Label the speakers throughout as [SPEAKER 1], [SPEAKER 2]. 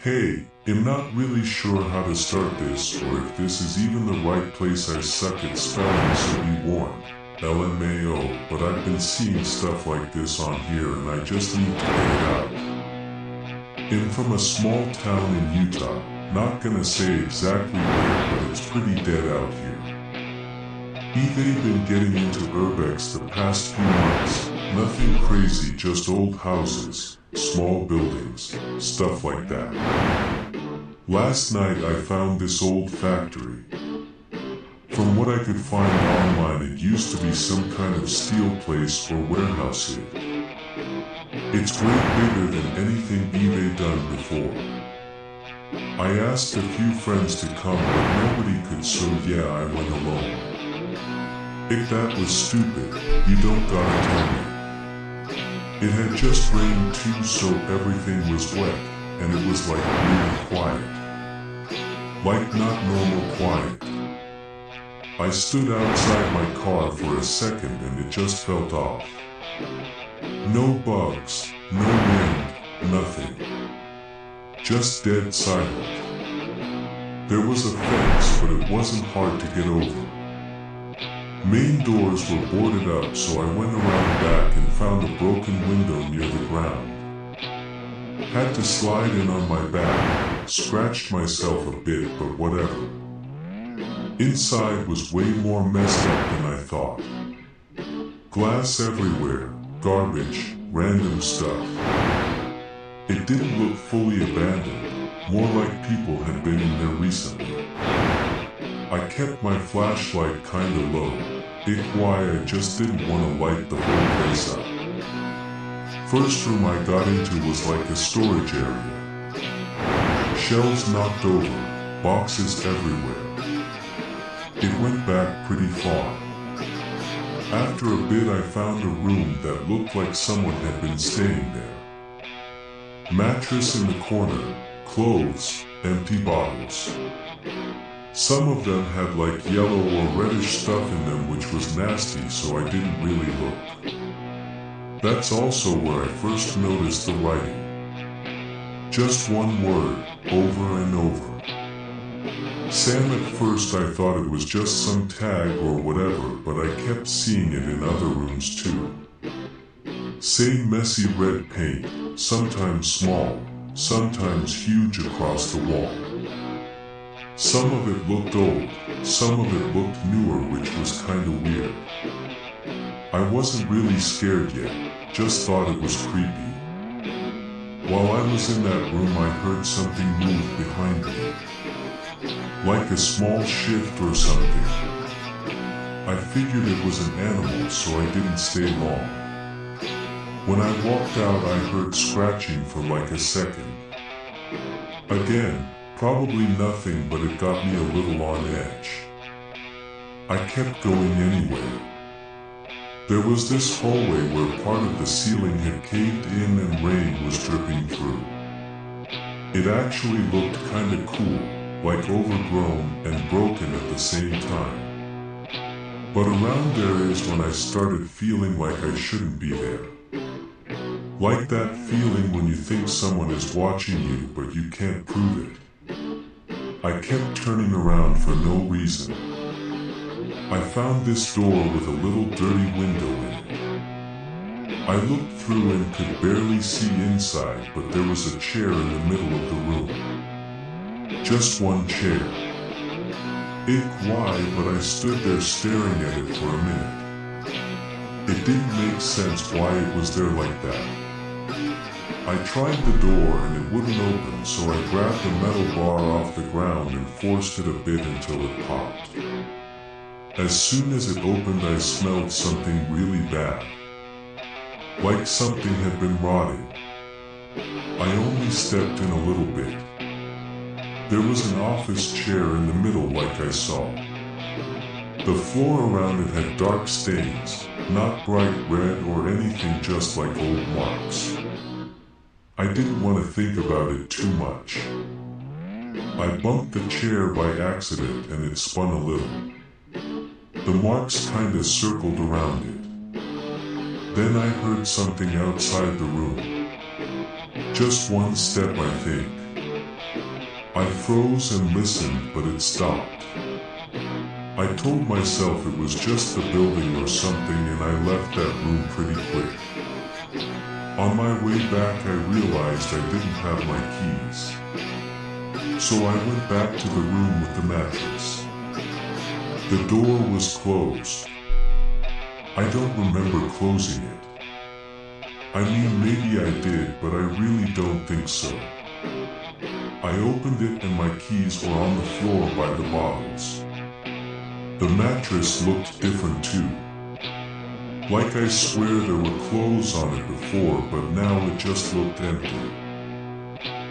[SPEAKER 1] Hey, I'm not really sure how to start this or if this is even the right place. I suck at spelling, so be warned. LMAO, but I've been seeing stuff like this on here and I just need to get it out. I'm from a small town in Utah, not gonna say exactly where, but it's pretty dead out here. They've been getting into urbex the past few months, nothing crazy, just old houses, small buildings, stuff like that. Last night I found this old factory. From what I could find online, it used to be some kind of steel place or warehouse. It's way bigger than anything they've done before. I asked a few friends to come, but nobody could, so yeah, I went alone. If that was stupid, you don't gotta tell me. It had just rained too, so everything was wet, and it was like really quiet. Like not normal quiet. I stood outside my car for a second and it just felt off. No bugs, no wind, nothing. Just dead silent. There was a fence, but it wasn't hard to get over. Main doors were boarded up, so I went around back and found a broken window near the ground. Had to slide in on my back, scratched myself a bit, but whatever. Inside was way more messed up than I thought. Glass everywhere, garbage, random stuff. It didn't look fully abandoned, more like people had been in there recently. I kept my flashlight kinda low. Why I just didn't want to light the whole place up. First room I got into was like a storage area. Shelves knocked over, boxes everywhere. It went back pretty far. After a bit I found a room that looked like someone had been staying there. Mattress in the corner, clothes, empty bottles. Some of them had like yellow or reddish stuff in them, which was nasty, so I didn't really look. That's also where I first noticed the writing. Just one word, over and over. Sam. At first I thought it was just some tag or whatever, but I kept seeing it in other rooms too. Same messy red paint, sometimes small, sometimes huge across the wall. Some of it looked old, some of it looked newer, which was kinda weird. I wasn't really scared yet, just thought it was creepy. While I was in that room I heard something move behind me. Like a small shift or something. I figured it was an animal, so I didn't stay long. When I walked out I heard scratching for like a second. Again. Probably nothing, but it got me a little on edge. I kept going anyway. There was this hallway where part of the ceiling had caved in and rain was dripping through. It actually looked kinda cool, like overgrown and broken at the same time. But around there is when I started feeling like I shouldn't be there. Like that feeling when you think someone is watching you but you can't prove it. I kept turning around for no reason. I found this door with a little dirty window in it. I looked through and could barely see inside, but there was a chair in the middle of the room. Just one chair. Why, but I stood there staring at it for a minute. It didn't make sense why it was there like that. I tried the door and it wouldn't open, so I grabbed the metal bar off the ground and forced it a bit until it popped. As soon as it opened I smelled something really bad. Like something had been rotting. I only stepped in a little bit. There was an office chair in the middle like I saw. The floor around it had dark stains, not bright red or anything, just like old marks. I didn't want to think about it too much. I bumped the chair by accident and it spun a little. The marks kinda circled around it. Then I heard something outside the room. Just one step, I think. I froze and listened, but it stopped. I told myself it was just the building or something, and I left that room pretty quick. On my way back, I realized I didn't have my keys. So I went back to the room with the mattress. The door was closed. I don't remember closing it. I mean, maybe I did, but I really don't think so. I opened it and my keys were on the floor by the bottles. The mattress looked different too. Like I swear there were clothes on it before, but now it just looked empty.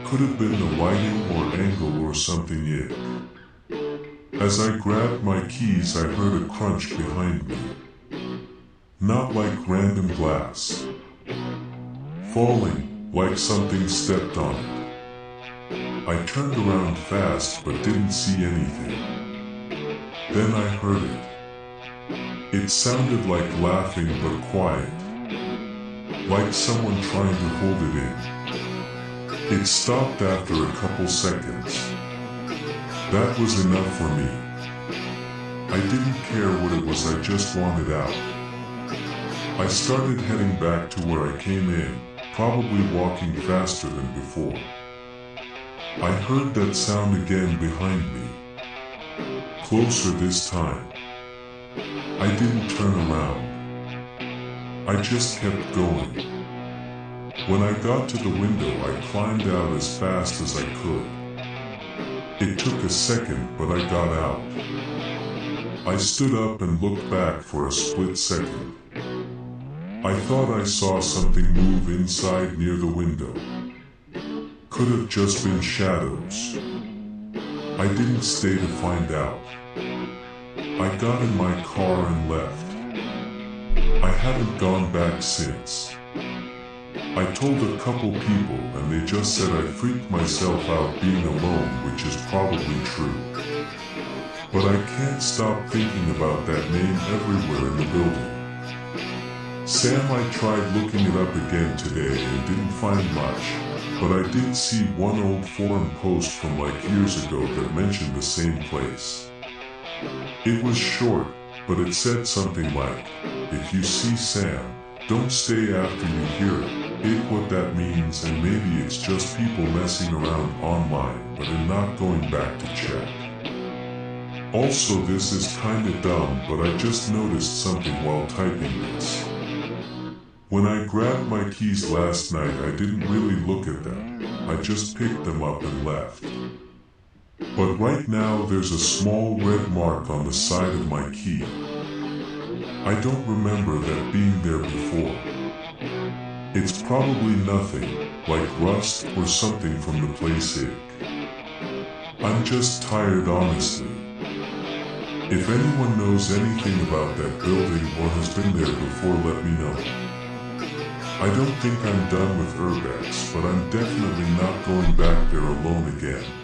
[SPEAKER 1] Could have been the lighting or angle or something ick. As I grabbed my keys, I heard a crunch behind me. Not like random glass. Falling, like something stepped on it. I turned around fast but didn't see anything. Then I heard it. It sounded like laughing but quiet. Like someone trying to hold it in. It stopped after a couple seconds. That was enough for me. I didn't care what it was, I just wanted out. I started heading back to where I came in, probably walking faster than before. I heard that sound again behind me. Closer this time. I didn't turn around. I just kept going. When I got to the window, I climbed out as fast as I could. It took a second, but I got out. I stood up and looked back for a split second. I thought I saw something move inside near the window. Could have just been shadows. I didn't stay to find out. I got in my car and left. I haven't gone back since. I told a couple people and they just said I freaked myself out being alone, which is probably true. But I can't stop thinking about that name everywhere in the building. Sam, I tried looking it up again today and didn't find much, but I did see one old forum post from like years ago that mentioned the same place. It was short, but it said something like, if you see Sam, don't stay after you hear it, what that means, and maybe it's just people messing around online but in not going back to check. Also, this is kinda dumb, but I just noticed something while typing this. When I grabbed my keys last night, I didn't really look at them. I just picked them up and left. But right now there's a small red mark on the side of my key. I don't remember that being there before. It's probably nothing, like rust or something from the place ick. I'm just tired, honestly. If anyone knows anything about that building or has been there before, let me know. I don't think I'm done with Urbex, but I'm definitely not going back there alone again.